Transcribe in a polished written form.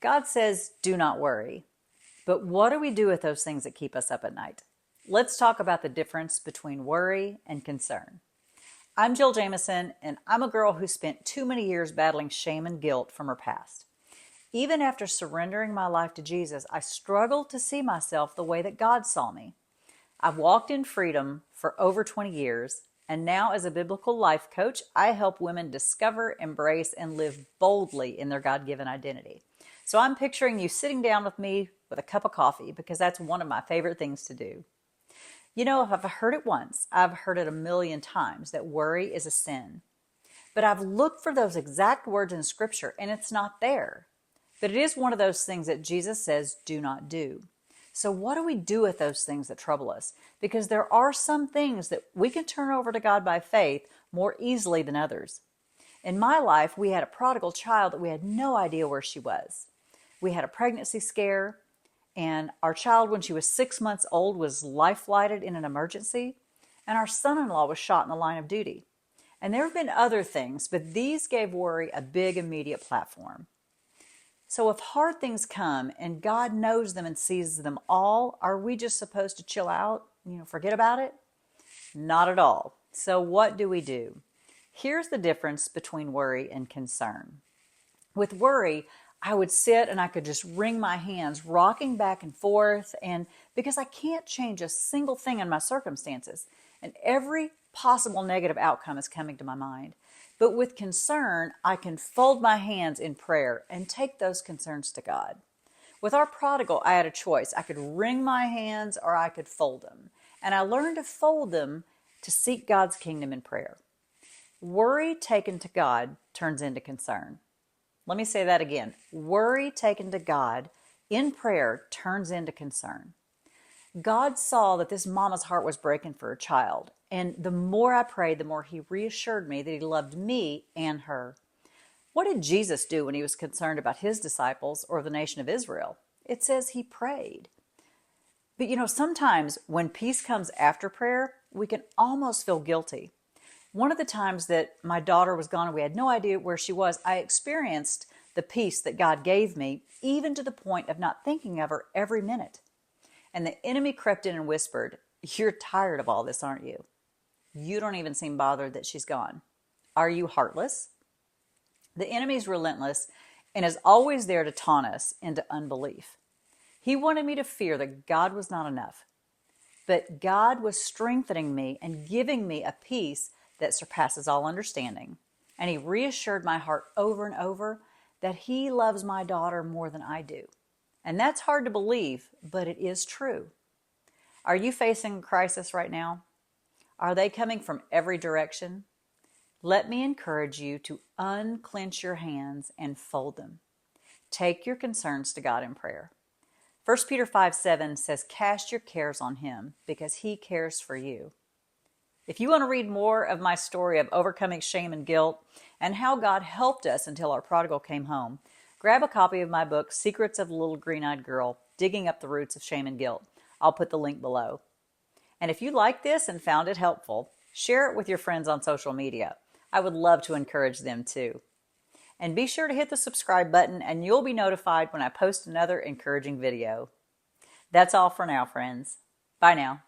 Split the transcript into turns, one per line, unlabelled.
God says, do not worry. But what do we do with those things that keep us up at night? Let's talk about the difference between worry and concern. I'm Jill Jamison, and I'm a girl who spent too many years battling shame and guilt from her past. Even after surrendering my life to Jesus, I struggled to see myself the way that God saw me. I've walked in freedom for over 20 years, and now as a biblical life coach, I help women discover, embrace, and live boldly in their God-given identity. So I'm picturing you sitting down with me with a cup of coffee because that's one of my favorite things to do. You know, if I've heard it once, I've heard it a million times that worry is a sin. But I've looked for those exact words in Scripture and it's not there. But it is one of those things that Jesus says, do not do. So what do we do with those things that trouble us? Because there are some things that we can turn over to God by faith more easily than others. In my life, we had a prodigal child that we had no idea where she was. We had a pregnancy scare, and our child, when she was 6 months old, was life-flighted in an emergency, and our son-in-law was shot in the line of duty. And there have been other things, but these gave worry a big immediate platform. So if hard things come and God knows them and sees them all, are we just supposed to chill out, forget about it? Not at all. So what do we do? Here's the difference between worry and concern. With worry, I would sit and I could just wring my hands, rocking back and forth, and because I can't change a single thing in my circumstances, and every possible negative outcome is coming to my mind. But with concern, I can fold my hands in prayer and take those concerns to God. With our prodigal, I had a choice. I could wring my hands or I could fold them. And I learned to fold them to seek God's kingdom in prayer. Worry taken to God turns into concern. Let me say that again. Worry taken to God in prayer turns into concern. God saw that this mama's heart was breaking for her child. And the more I prayed, the more he reassured me that he loved me and her. What did Jesus do when he was concerned about his disciples or the nation of Israel? It says he prayed. But sometimes when peace comes after prayer, we can almost feel guilty. One of the times that my daughter was gone and we had no idea where she was, I experienced the peace that God gave me, even to the point of not thinking of her every minute. And the enemy crept in and whispered, "You're tired of all this, aren't you? You don't even seem bothered that she's gone. Are you heartless?" The enemy's relentless and is always there to taunt us into unbelief. He wanted me to fear that God was not enough. But God was strengthening me and giving me a peace that surpasses all understanding. And he reassured my heart over and over that he loves my daughter more than I do. And that's hard to believe, but it is true. Are you facing a crisis right now? Are they coming from every direction? Let me encourage you to unclench your hands and fold them. Take your concerns to God in prayer. 1 Peter 5:7 says, "Cast your cares on him because he cares for you." If you want to read more of my story of overcoming shame and guilt and how God helped us until our prodigal came home, grab a copy of my book, Secrets of the Little Green-Eyed Girl, Digging Up the Roots of Shame and Guilt. I'll put the link below. And if you like this and found it helpful, share it with your friends on social media. I would love to encourage them too. And be sure to hit the subscribe button and you'll be notified when I post another encouraging video. That's all for now, friends. Bye now.